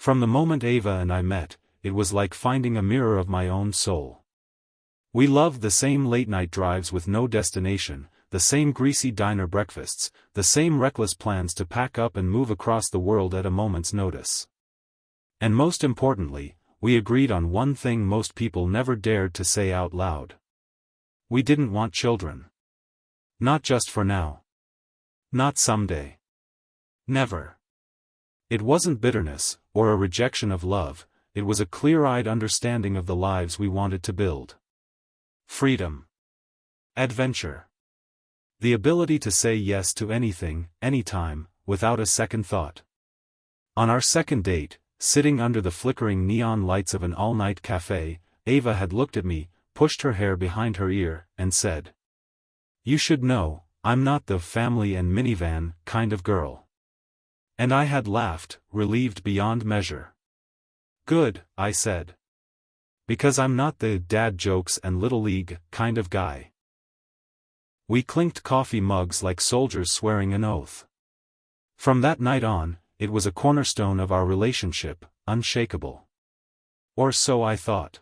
From the moment Ava and I met, it was like finding a mirror of my own soul. We loved the same late-night drives with no destination, the same greasy diner breakfasts, the same reckless plans to pack up and move across the world at a moment's notice. And most importantly, we agreed on one thing most people never dared to say out loud. We didn't want children. Not just for now. Not someday. Never. It wasn't bitterness, or a rejection of love, it was a clear-eyed understanding of the lives we wanted to build. Freedom. Adventure. The ability to say yes to anything, anytime, without a second thought. On our second date, sitting under the flickering neon lights of an all-night cafe, Ava had looked at me, pushed her hair behind her ear, and said, "You should know, I'm not the family and minivan kind of girl." And I had laughed, relieved beyond measure. "Good," I said. "Because I'm not the dad jokes and little league kind of guy." We clinked coffee mugs like soldiers swearing an oath. From that night on, it was a cornerstone of our relationship, unshakable. Or so I thought.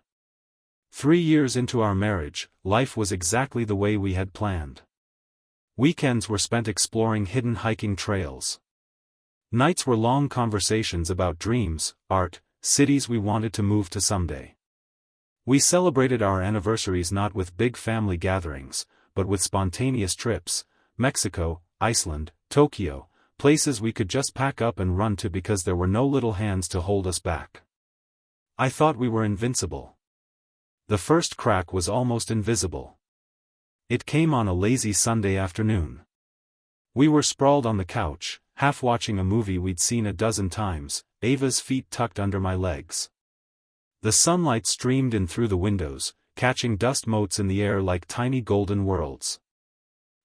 3 years into our marriage, life was exactly the way we had planned. Weekends were spent exploring hidden hiking trails. Nights were long conversations about dreams, art, cities we wanted to move to someday. We celebrated our anniversaries not with big family gatherings, but with spontaneous trips, Mexico, Iceland, Tokyo, places we could just pack up and run to because there were no little hands to hold us back. I thought we were invincible. The first crack was almost invisible. It came on a lazy Sunday afternoon. We were sprawled on the couch, half watching a movie we'd seen a dozen times, Ava's feet tucked under my legs. The sunlight streamed in through the windows, catching dust motes in the air like tiny golden worlds.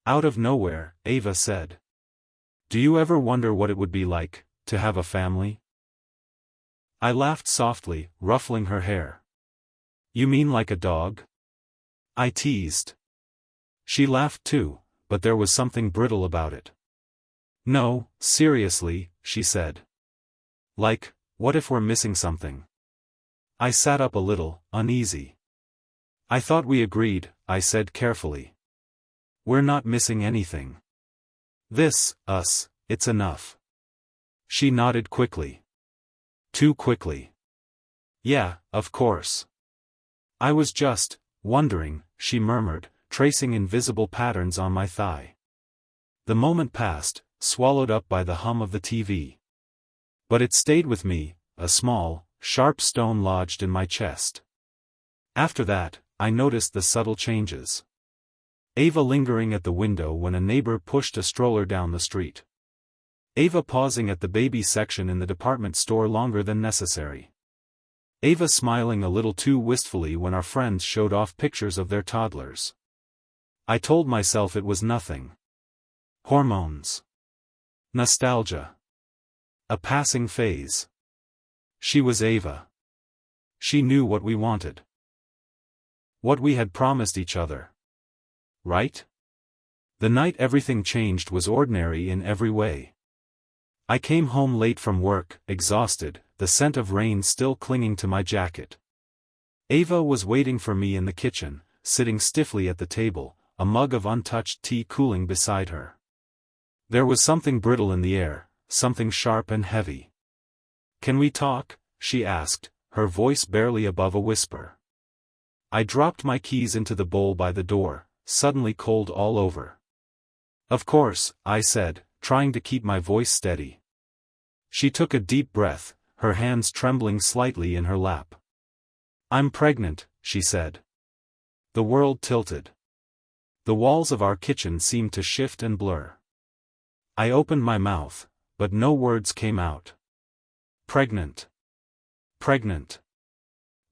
Out of nowhere, Ava said, "Do you ever wonder what it would be like, to have a family?" I laughed softly, ruffling her hair. "You mean like a dog?" I teased. She laughed too, but there was something brittle about it. "No, seriously," she said. "Like, what if we're missing something?" I sat up a little, uneasy. "I thought we agreed," I said carefully. "We're not missing anything. Us, it's enough." She nodded quickly. Too quickly. "Yeah, of course. I was just wondering," she murmured, tracing invisible patterns on my thigh. The moment passed, swallowed up by the hum of the TV. But it stayed with me, a small, sharp stone lodged in my chest. After that, I noticed the subtle changes. Ava lingering at the window when a neighbor pushed a stroller down the street. Ava pausing at the baby section in the department store longer than necessary. Ava smiling a little too wistfully when our friends showed off pictures of their toddlers. I told myself it was nothing. Hormones. Nostalgia. A passing phase. She was Ava. She knew what we wanted. What we had promised each other. Right? The night everything changed was ordinary in every way. I came home late from work, exhausted, the scent of rain still clinging to my jacket. Ava was waiting for me in the kitchen, sitting stiffly at the table, a mug of untouched tea cooling beside her. There was something brittle in the air, something sharp and heavy. "Can we talk?" she asked, her voice barely above a whisper. I dropped my keys into the bowl by the door, suddenly cold all over. "Of course," I said, trying to keep my voice steady. She took a deep breath, her hands trembling slightly in her lap. "I'm pregnant," she said. The world tilted. The walls of our kitchen seemed to shift and blur. I opened my mouth, but no words came out. Pregnant. Pregnant.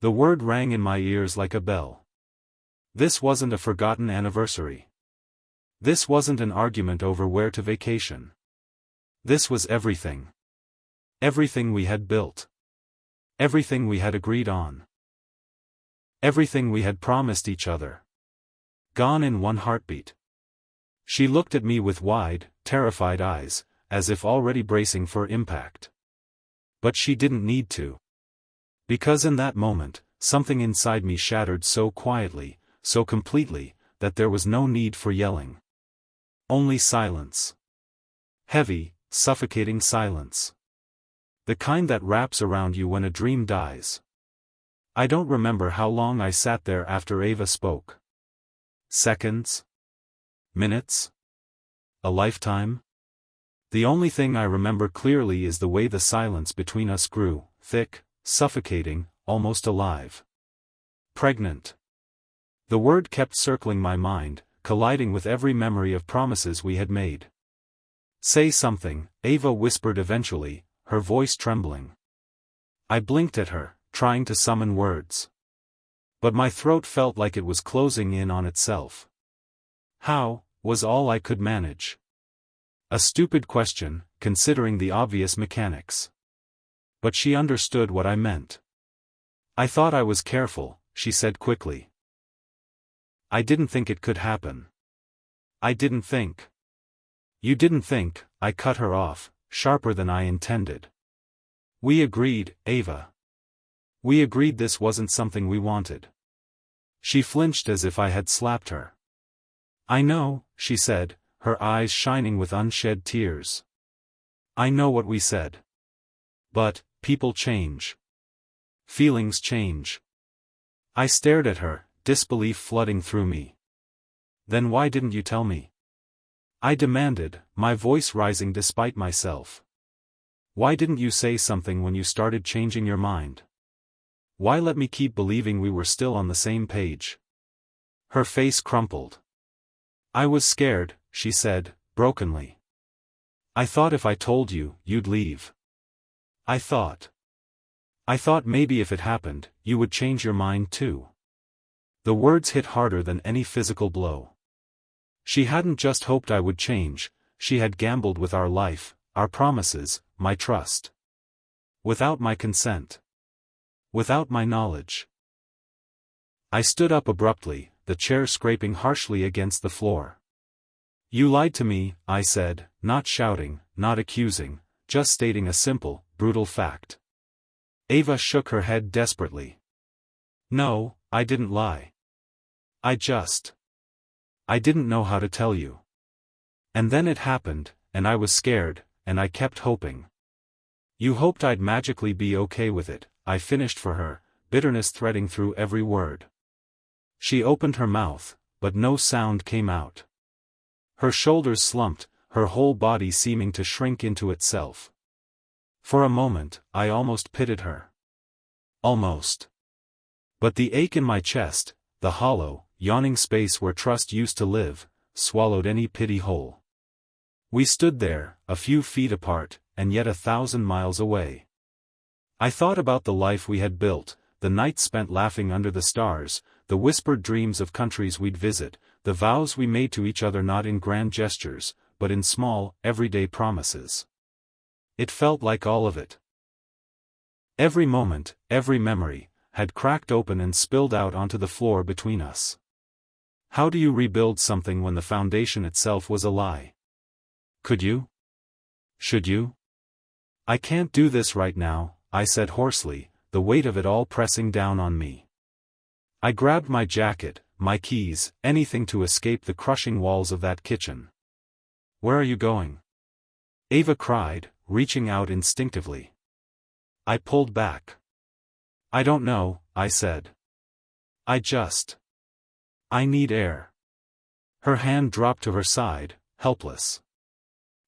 The word rang in my ears like a bell. This wasn't a forgotten anniversary. This wasn't an argument over where to vacation. This was everything. Everything we had built. Everything we had agreed on. Everything we had promised each other. Gone in one heartbeat. She looked at me with wide, terrified eyes, as if already bracing for impact. But she didn't need to. Because in that moment, something inside me shattered so quietly, so completely, that there was no need for yelling. Only silence. Heavy, suffocating silence. The kind that wraps around you when a dream dies. I don't remember how long I sat there after Ava spoke. Seconds? Minutes? A lifetime? The only thing I remember clearly is the way the silence between us grew, thick, suffocating, almost alive. Pregnant. The word kept circling my mind, colliding with every memory of promises we had made. Say something, Ava whispered eventually, her voice trembling. I blinked at her, trying to summon words. But my throat felt like it was closing in on itself. How, was all I could manage. A stupid question, considering the obvious mechanics. But she understood what I meant. I thought I was careful, she said quickly. I didn't think it could happen. I didn't think. You didn't think, I cut her off, sharper than I intended. We agreed, Ava. We agreed this wasn't something we wanted. She flinched as if I had slapped her. I know, she said, her eyes shining with unshed tears. I know what we said. But, people change. Feelings change. I stared at her, disbelief flooding through me. Then why didn't you tell me? I demanded, my voice rising despite myself. Why didn't you say something when you started changing your mind? Why let me keep believing we were still on the same page? Her face crumpled. I was scared, she said, brokenly. I thought if I told you, you'd leave. I thought maybe if it happened, you would change your mind too. The words hit harder than any physical blow. She hadn't just hoped I would change, she had gambled with our life, our promises, my trust. Without my consent. Without my knowledge. I stood up abruptly, the chair scraping harshly against the floor. You lied to me, I said, not shouting, not accusing, just stating a simple, brutal fact. Ava shook her head desperately. No, I didn't lie. I didn't know how to tell you. And then it happened, and I was scared, and I kept hoping. You hoped I'd magically be okay with it, I finished for her, bitterness threading through every word. She opened her mouth, but no sound came out. Her shoulders slumped, her whole body seeming to shrink into itself. For a moment, I almost pitied her. Almost. But the ache in my chest, the hollow, yawning space where trust used to live, swallowed any pity whole. We stood there, a few feet apart, and yet 1,000 miles away. I thought about the life we had built, the nights spent laughing under the stars, the whispered dreams of countries we'd visit, the vows we made to each other not in grand gestures, but in small, everyday promises. It felt like all of it. Every moment, every memory, had cracked open and spilled out onto the floor between us. How do you rebuild something when the foundation itself was a lie? Could you? Should you? I can't do this right now, I said hoarsely, the weight of it all pressing down on me. I grabbed my jacket, my keys, anything to escape the crushing walls of that kitchen. Where are you going? Ava cried, reaching out instinctively. I pulled back. I don't know, I said. I need air. Her hand dropped to her side, helpless.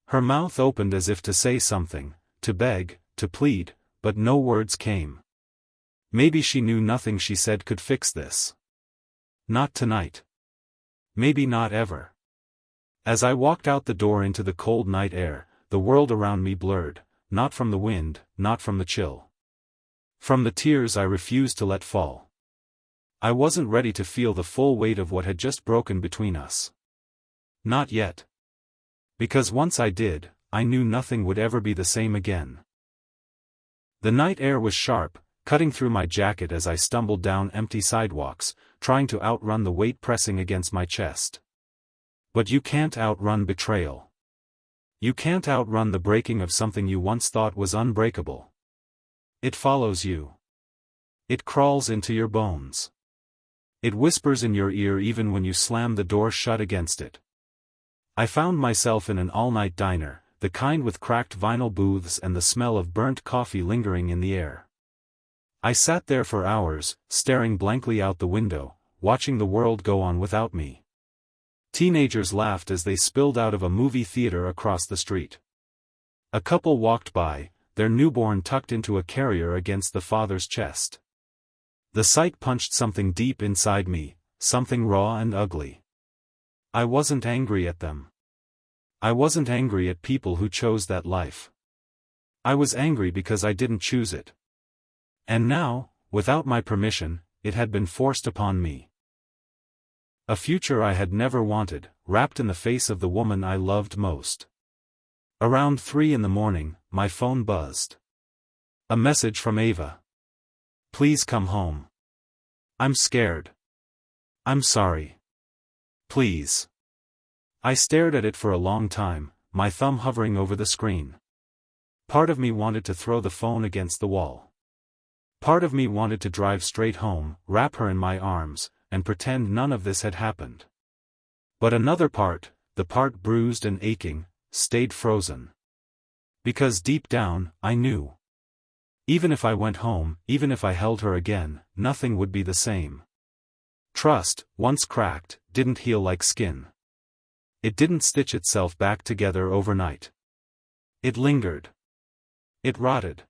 Her mouth opened as if to say something, to beg, to plead, but no words came. Maybe she knew nothing she said could fix this. Not tonight. Maybe not ever. As I walked out the door into the cold night air, the world around me blurred, not from the wind, not from the chill. From the tears I refused to let fall. I wasn't ready to feel the full weight of what had just broken between us. Not yet. Because once I did, I knew nothing would ever be the same again. The night air was sharp, cutting through my jacket as I stumbled down empty sidewalks, trying to outrun the weight pressing against my chest. But you can't outrun betrayal. You can't outrun the breaking of something you once thought was unbreakable. It follows you. It crawls into your bones. It whispers in your ear even when you slam the door shut against it. I found myself in an all-night diner, the kind with cracked vinyl booths and the smell of burnt coffee lingering in the air. I sat there for hours, staring blankly out the window, watching the world go on without me. Teenagers laughed as they spilled out of a movie theater across the street. A couple walked by, their newborn tucked into a carrier against the father's chest. The sight punched something deep inside me, something raw and ugly. I wasn't angry at them. I wasn't angry at people who chose that life. I was angry because I didn't choose it. And now, without my permission, it had been forced upon me. A future I had never wanted, wrapped in the face of the woman I loved most. Around 3 a.m, my phone buzzed. A message from Ava. Please come home. I'm scared. I'm sorry. Please. I stared at it for a long time, my thumb hovering over the screen. Part of me wanted to throw the phone against the wall. Part of me wanted to drive straight home, wrap her in my arms, and pretend none of this had happened. But another part, the part bruised and aching, stayed frozen. Because deep down, I knew. Even if I went home, even if I held her again, nothing would be the same. Trust, once cracked, didn't heal like skin. It didn't stitch itself back together overnight. It lingered. It rotted.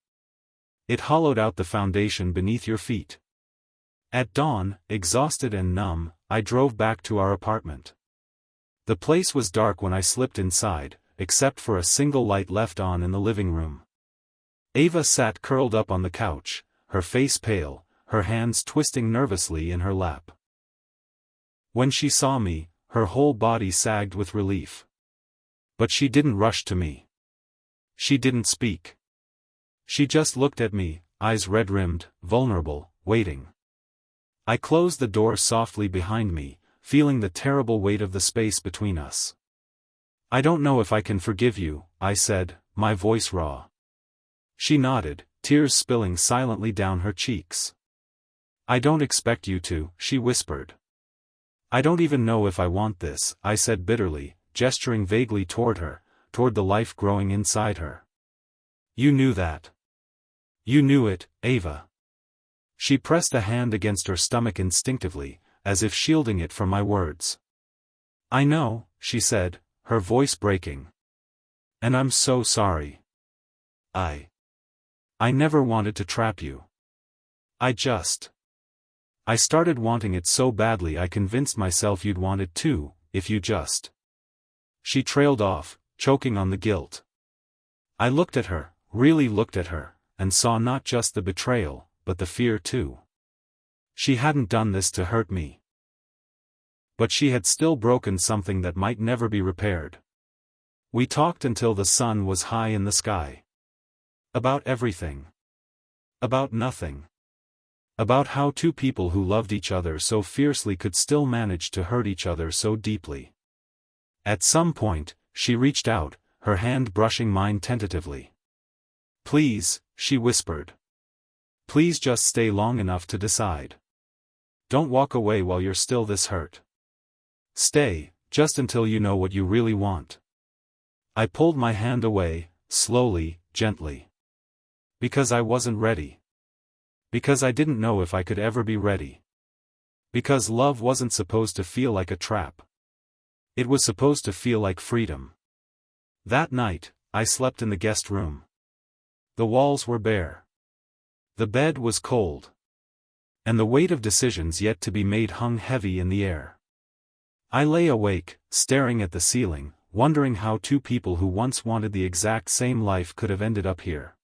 It hollowed out the foundation beneath your feet. At dawn, exhausted and numb, I drove back to our apartment. The place was dark when I slipped inside, except for a single light left on in the living room. Ava sat curled up on the couch, her face pale, her hands twisting nervously in her lap. When she saw me, her whole body sagged with relief. But she didn't rush to me. She didn't speak. She just looked at me, eyes red-rimmed, vulnerable, waiting. I closed the door softly behind me, feeling the terrible weight of the space between us. I don't know if I can forgive you, I said, my voice raw. She nodded, tears spilling silently down her cheeks. I don't expect you to, she whispered. I don't even know if I want this, I said bitterly, gesturing vaguely toward her, toward the life growing inside her. You knew that. You knew it, Ava. She pressed a hand against her stomach instinctively, as if shielding it from my words. I know, she said, her voice breaking. And I'm so sorry. I never wanted to trap you. I started wanting it so badly I convinced myself you'd want it too, if you just. She trailed off, choking on the guilt. I looked at her, really looked at her, and saw not just the betrayal, but the fear too. She hadn't done this to hurt me. But she had still broken something that might never be repaired. We talked until the sun was high in the sky. About everything. About nothing. About how two people who loved each other so fiercely could still manage to hurt each other so deeply. At some point, she reached out, her hand brushing mine tentatively. Please, she whispered. Please just stay long enough to decide. Don't walk away while you're still this hurt. Stay, just until you know what you really want. I pulled my hand away, slowly, gently. Because I wasn't ready. Because I didn't know if I could ever be ready. Because love wasn't supposed to feel like a trap. It was supposed to feel like freedom. That night, I slept in the guest room. The walls were bare. The bed was cold. And the weight of decisions yet to be made hung heavy in the air. I lay awake, staring at the ceiling, wondering how two people who once wanted the exact same life could have ended up here.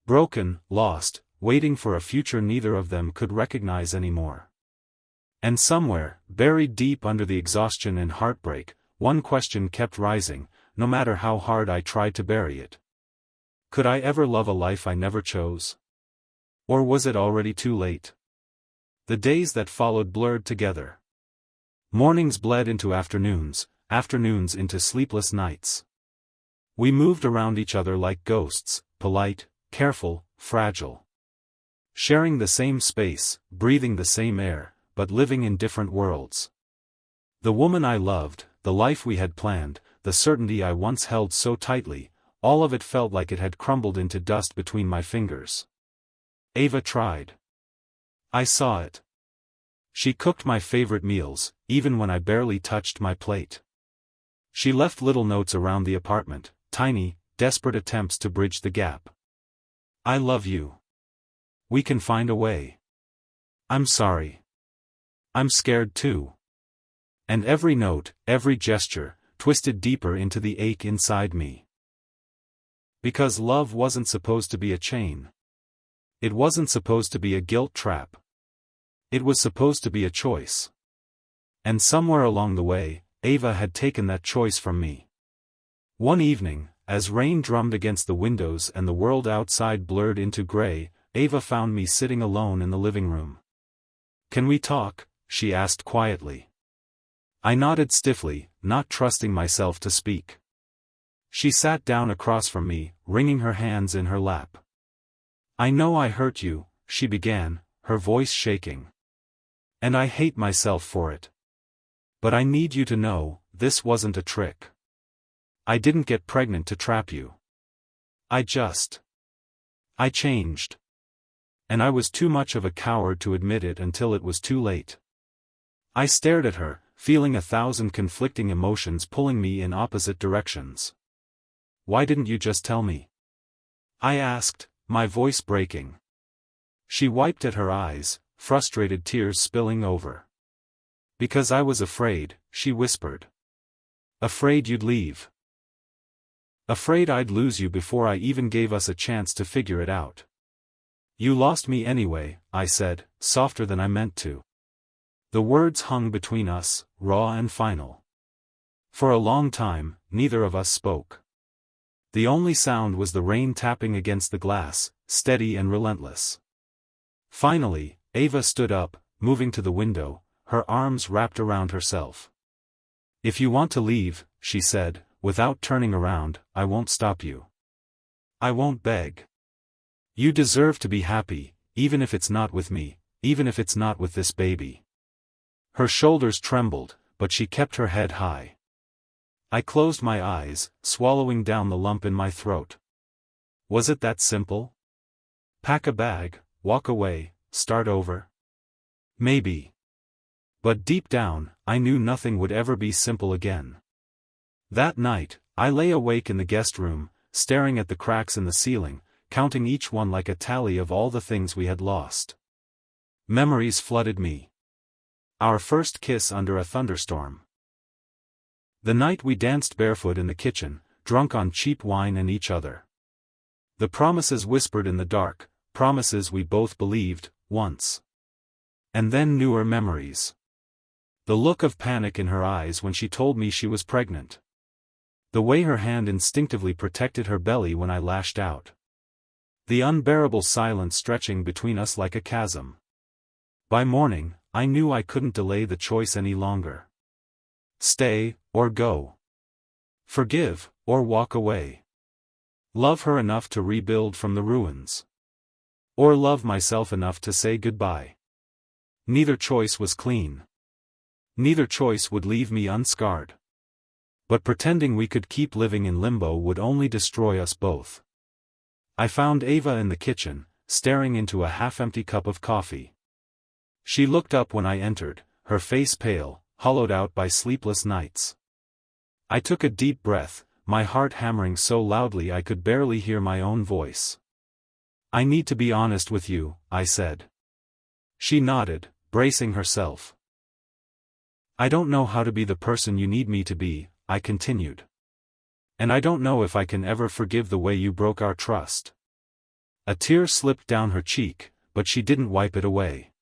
Broken, lost, waiting for a future neither of them could recognize anymore. And somewhere, buried deep under the exhaustion and heartbreak, one question kept rising, no matter how hard I tried to bury it. Could I ever love a life I never chose? Or was it already too late? The days that followed blurred together. Mornings bled into afternoons, afternoons into sleepless nights. We moved around each other like ghosts, polite, careful, fragile. Sharing the same space, breathing the same air, but living in different worlds. The woman I loved, the life we had planned, the certainty I once held so tightly, all of it felt like it had crumbled into dust between my fingers. Ava tried. I saw it. She cooked my favorite meals, even when I barely touched my plate. She left little notes around the apartment, tiny, desperate attempts to bridge the gap. I love you. We can find a way. I'm sorry. I'm scared too. And every note, every gesture, twisted deeper into the ache inside me. Because love wasn't supposed to be a chain. It wasn't supposed to be a guilt trap. It was supposed to be a choice. And somewhere along the way, Ava had taken that choice from me. One evening, as rain drummed against the windows and the world outside blurred into gray, Ava found me sitting alone in the living room. "Can we talk?" she asked quietly. I nodded stiffly, not trusting myself to speak. She sat down across from me, wringing her hands in her lap. "I know I hurt you," she began, her voice shaking. "And I hate myself for it. But I need you to know, this wasn't a trick. I didn't get pregnant to trap you. I changed. And I was too much of a coward to admit it until it was too late." I stared at her, feeling 1,000 conflicting emotions pulling me in opposite directions. "Why didn't you just tell me?" I asked, my voice breaking. She wiped at her eyes, frustrated tears spilling over. "Because I was afraid," she whispered. "Afraid you'd leave. Afraid I'd lose you before I even gave us a chance to figure it out." "You lost me anyway," I said, softer than I meant to. The words hung between us, raw and final. For a long time, neither of us spoke. The only sound was the rain tapping against the glass, steady and relentless. Finally, Ava stood up, moving to the window, her arms wrapped around herself. "If you want to leave," she said, without turning around, "I won't stop you. I won't beg. You deserve to be happy, even if it's not with me, even if it's not with this baby." Her shoulders trembled, but she kept her head high. I closed my eyes, swallowing down the lump in my throat. Was it that simple? Pack a bag, walk away, start over? Maybe. But deep down, I knew nothing would ever be simple again. That night, I lay awake in the guest room, staring at the cracks in the ceiling, counting each one like a tally of all the things we had lost. Memories flooded me. Our first kiss under a thunderstorm. The night we danced barefoot in the kitchen, drunk on cheap wine and each other. The promises whispered in the dark, promises we both believed, once. And then newer memories. The look of panic in her eyes when she told me she was pregnant. The way her hand instinctively protected her belly when I lashed out. The unbearable silence stretching between us like a chasm. By morning, I knew I couldn't delay the choice any longer. Stay, or go. Forgive, or walk away. Love her enough to rebuild from the ruins. Or love myself enough to say goodbye. Neither choice was clean. Neither choice would leave me unscarred. But pretending we could keep living in limbo would only destroy us both. I found Ava in the kitchen, staring into a half-empty cup of coffee. She looked up when I entered, her face pale, hollowed out by sleepless nights. I took a deep breath, my heart hammering so loudly I could barely hear my own voice. "I need to be honest with you," I said. She nodded, bracing herself. "I don't know how to be the person you need me to be," I continued. "And I don't know if I can ever forgive the way you broke our trust." A tear slipped down her cheek, but she didn't wipe it away.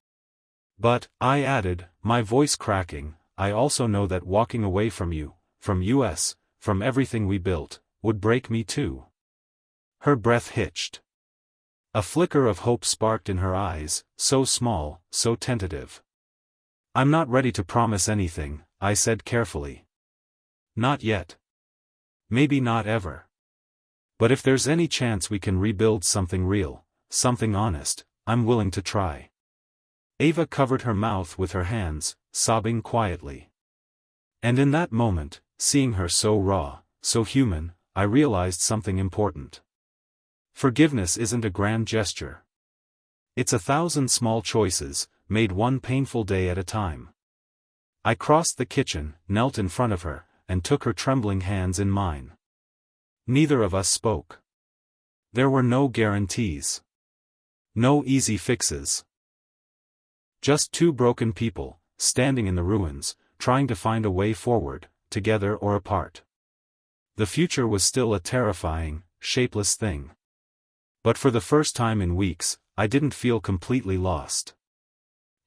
"But," I added, my voice cracking, "I also know that walking away from you, from us, from everything we built, would break me too." Her breath hitched. A flicker of hope sparked in her eyes, so small, so tentative. "I'm not ready to promise anything," I said carefully. "Not yet. Maybe not ever. But if there's any chance we can rebuild something real, something honest, I'm willing to try. Ava covered her mouth with her hands, sobbing quietly. And in that moment, seeing her so raw, so human, I realized something important. Forgiveness isn't a grand gesture. It's 1,000 small choices, made one painful day at a time. I crossed the kitchen, knelt in front of her, and took her trembling hands in mine. Neither of us spoke. There were no guarantees. No easy fixes. Just two broken people, standing in the ruins, trying to find a way forward, together or apart. The future was still a terrifying, shapeless thing. But for the first time in weeks, I didn't feel completely lost.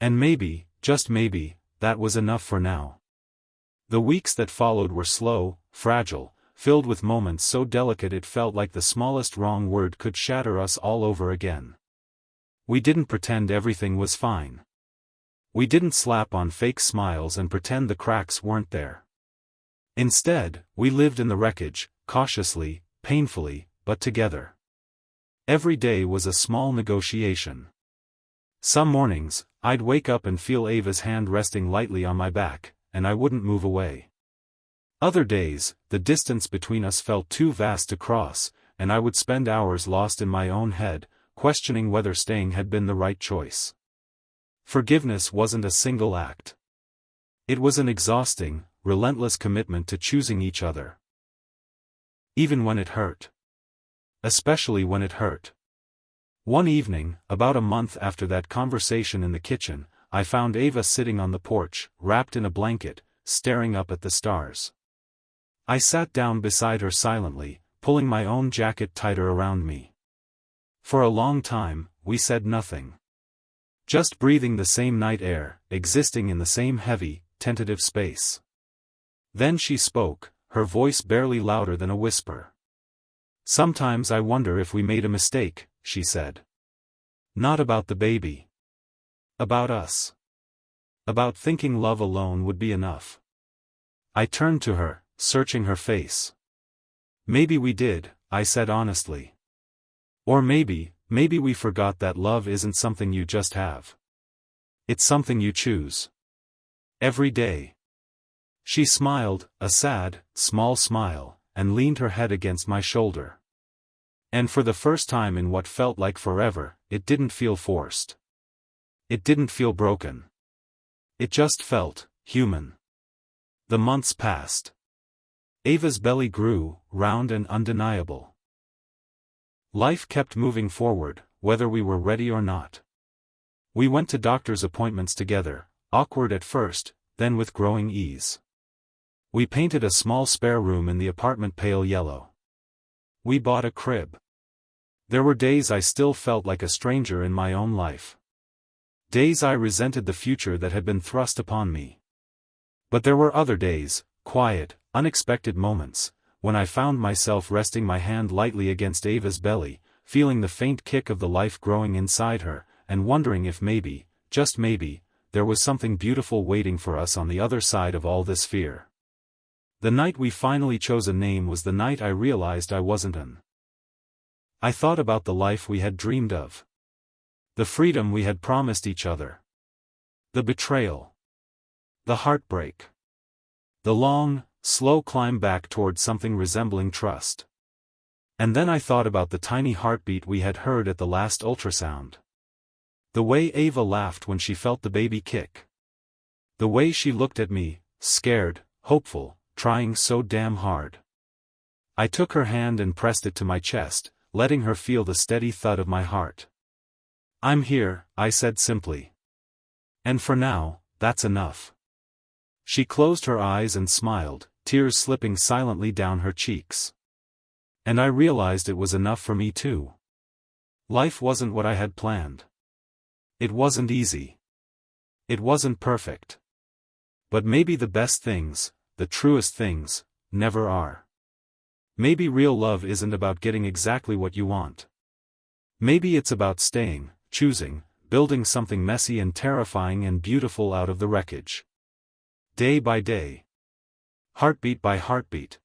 And maybe, just maybe, that was enough for now. The weeks that followed were slow, fragile, filled with moments so delicate it felt like the smallest wrong word could shatter us all over again. We didn't pretend everything was fine. We didn't slap on fake smiles and pretend the cracks weren't there. Instead, we lived in the wreckage, cautiously, painfully, but together. Every day was a small negotiation. Some mornings, I'd wake up and feel Ava's hand resting lightly on my back, and I wouldn't move away. Other days, the distance between us felt too vast to cross, and I would spend hours lost in my own head, questioning whether staying had been the right choice. Forgiveness wasn't a single act. It was an exhausting, relentless commitment to choosing each other. Even when it hurt. Especially when it hurt. One evening, about a month after that conversation in the kitchen, I found Ava sitting on the porch, wrapped in a blanket, staring up at the stars. I sat down beside her silently, pulling my own jacket tighter around me. For a long time, we said nothing. Just breathing the same night air, existing in the same heavy, tentative space. Then she spoke, her voice barely louder than a whisper. "Sometimes I wonder if we made a mistake," she said. "Not about the baby. About us. About thinking love alone would be enough." I turned to her, searching her face. "Maybe we did," I said honestly. "Or maybe we forgot that love isn't something you just have. It's something you choose. Every day." She smiled, a sad, small smile, and leaned her head against my shoulder. And for the first time in what felt like forever, it didn't feel forced. It didn't feel broken. It just felt human. The months passed. Ava's belly grew, round and undeniable. Life kept moving forward, whether we were ready or not. We went to doctor's appointments together, awkward at first, then with growing ease. We painted a small spare room in the apartment pale yellow. We bought a crib. There were days I still felt like a stranger in my own life. Days I resented the future that had been thrust upon me. But there were other days, quiet, unexpected moments, when I found myself resting my hand lightly against Ava's belly, feeling the faint kick of the life growing inside her, and wondering if maybe, just maybe, there was something beautiful waiting for us on the other side of all this fear. The night we finally chose a name was the night I realized I wasn't an. I thought about the life we had dreamed of. The freedom we had promised each other. The betrayal. The heartbreak. The long, slow climb back toward something resembling trust. And then I thought about the tiny heartbeat we had heard at the last ultrasound. The way Ava laughed when she felt the baby kick. The way she looked at me, scared, hopeful, trying so damn hard. I took her hand and pressed it to my chest, letting her feel the steady thud of my heart. "I'm here," I said simply. "And for now, that's enough." She closed her eyes and smiled, tears slipping silently down her cheeks. And I realized it was enough for me too. Life wasn't what I had planned. It wasn't easy. It wasn't perfect. But maybe the best things, the truest things, never are. Maybe real love isn't about getting exactly what you want. Maybe it's about staying, choosing, building something messy and terrifying and beautiful out of the wreckage. Day by day. Heartbeat by heartbeat,